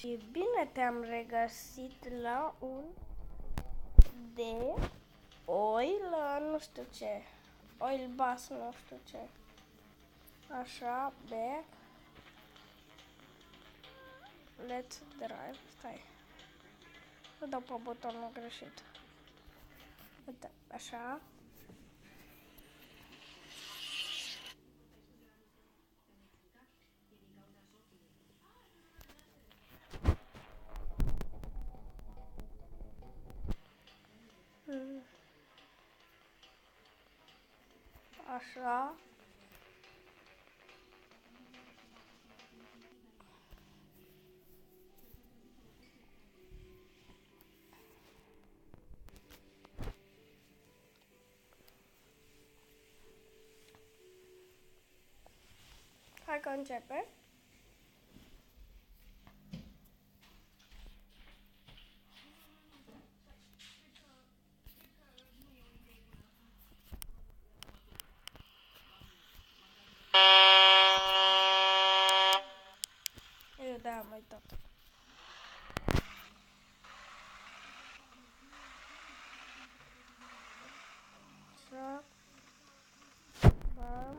E bine, te-am regăsit la un de oil, nu știu ce, oil bus, nu știu ce. Așa, back. Let's drive. Stai. Nu dau pe butonul greșit. Uite, așa. Așa. Hai că începe. Eu da, am uitat. Așa. Bam.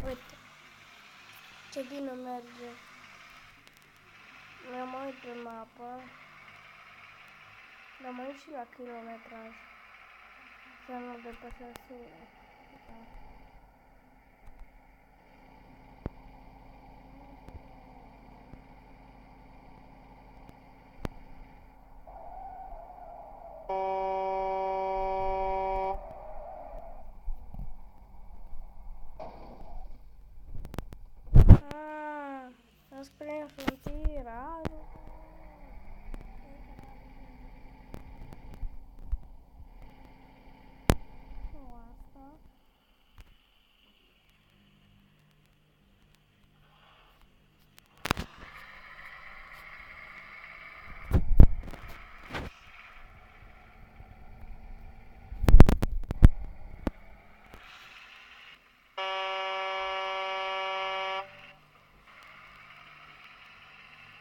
Uite, ce bine merge. Mi-am uit pe mapă. Am uit și la kilometraj. Să nu depășesc. Da. Spre frontiera. Nu asta.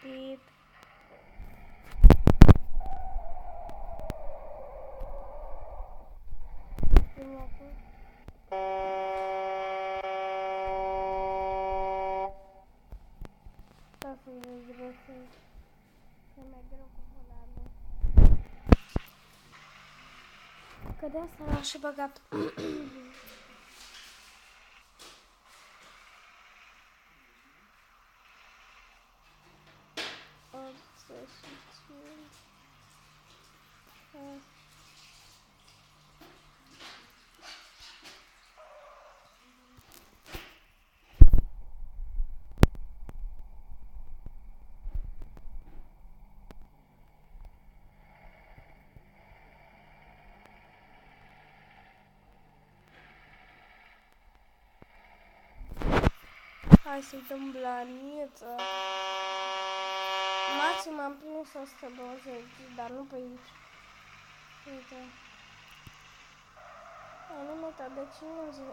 Tip. Da, să vezi greu să... E mai greu cu volanul. Că de asta l-am și băgat. Hai să-i dăm blaniță. Maxim am prins 120, dar nu pe aici. Uite. Am limitat de 50.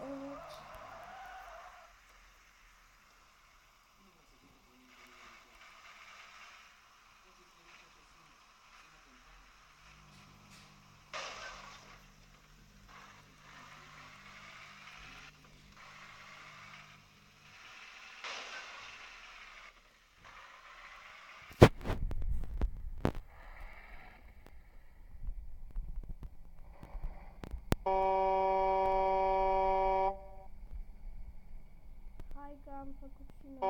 Hai că am făcut și noi.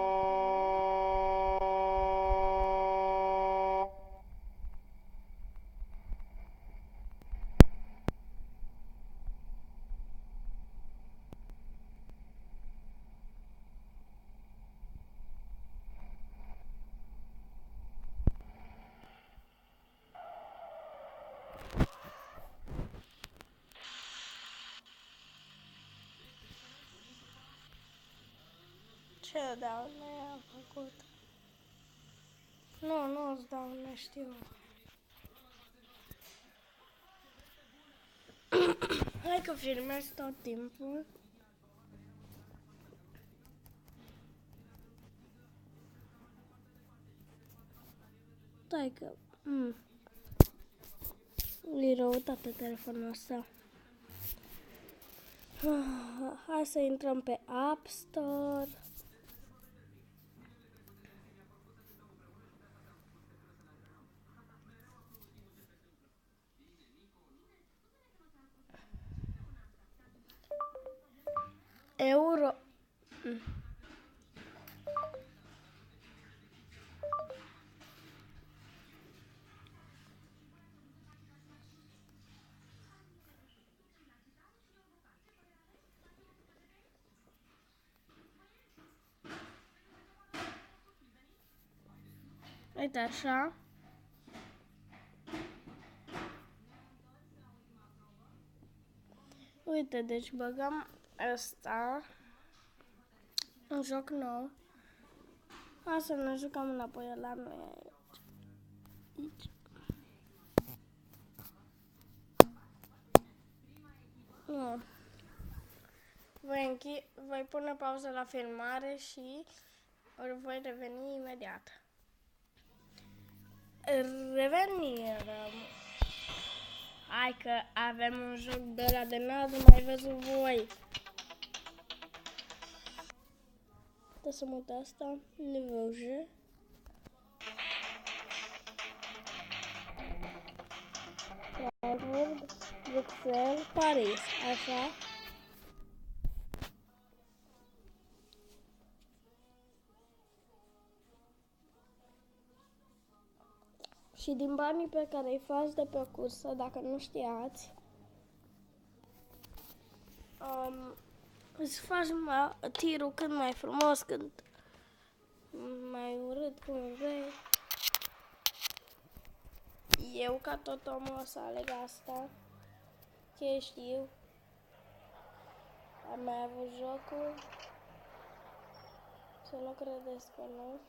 Ce daune am făcut? Nu-ți daune, știu. Hai că filmez tot timpul. Stai că... E răutate telefonul ăsta. Hai să intrăm pe App Store. Euro... Uite așa. Uite, deci băgăm ăsta. Un joc nou. Hai să ne jucăm înapoi la noi aici. Nu. Voi pune pauză la filmare și voi reveni imediat. Revenirăm. Hai că avem un joc de ăla de n-ați mai văzut voi. Trebuie să mut asta. Nivel J. Frankfurt, Bruxelles, Paris. Așa. Și din banii pe care îi faci de pe o cursă, dacă nu știați, îți faci tirul cât mai frumos, cât mai urât, cum vrei. Eu, ca tot omul, o să aleg asta. Ce știu. Am mai avut jocul. Să nu credeți că nu.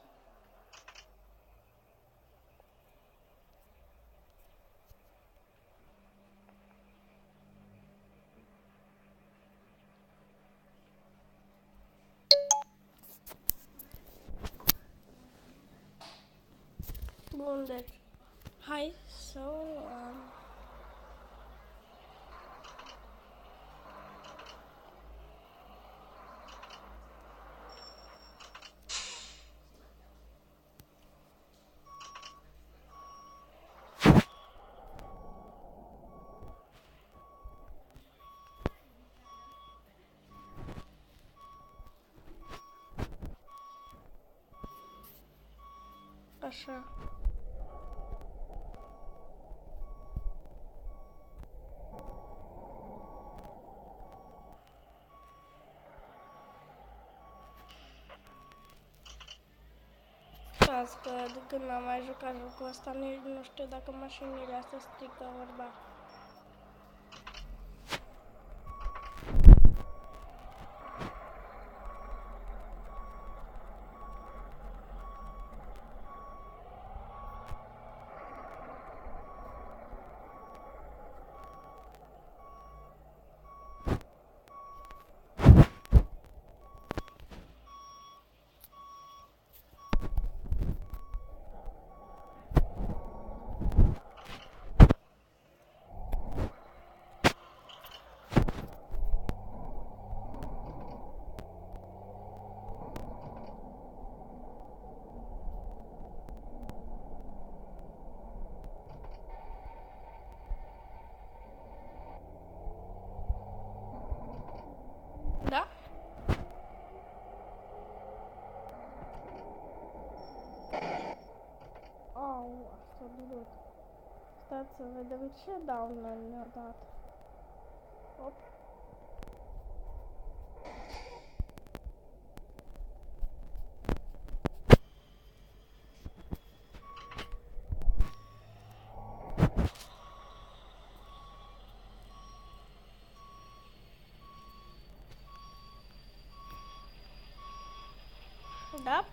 Bun, deci, hai să o luăm. Așa. Stați că de când am mai jucat jocul ăsta, nici nu știu dacă mașinile astea strică vorba. Da? Au, asta durut. Stați să vedem ce daună ne-a dat. Hop. Da?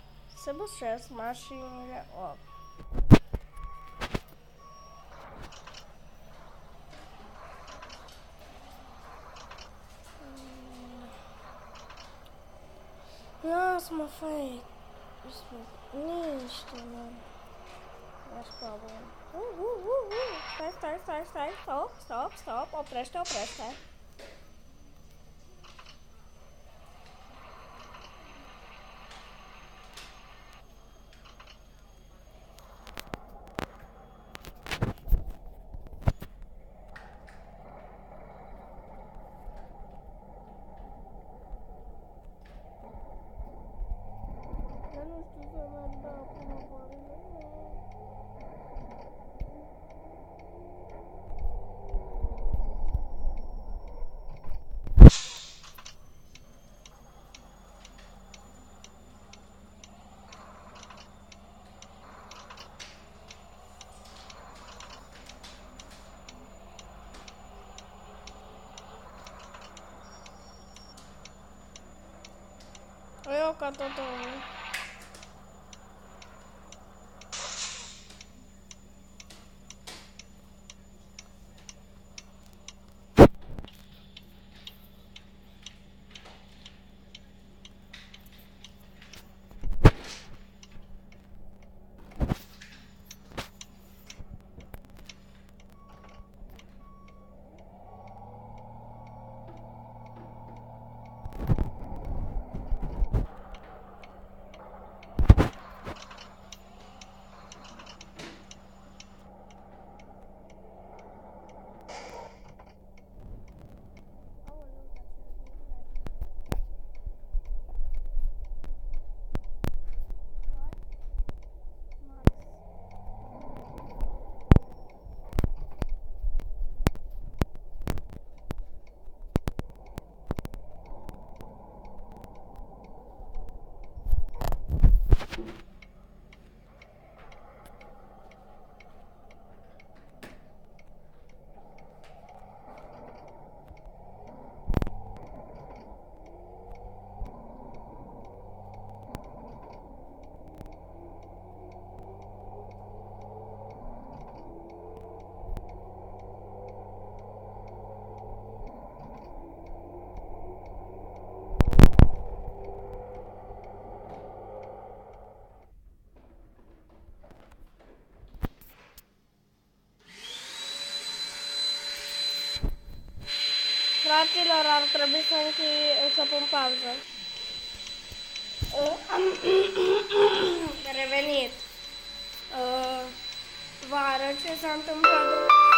Se bușesc mașinile. Oh. Lasă-mă, făi. Niște-mă. Ești problem. Stai. Stop. Oprește. Eu nu știu să merg acum, eu ca tot omul. Fraților, ar trebui să pun pauză. Am revenit. Vă arăt ce s-a întâmplat.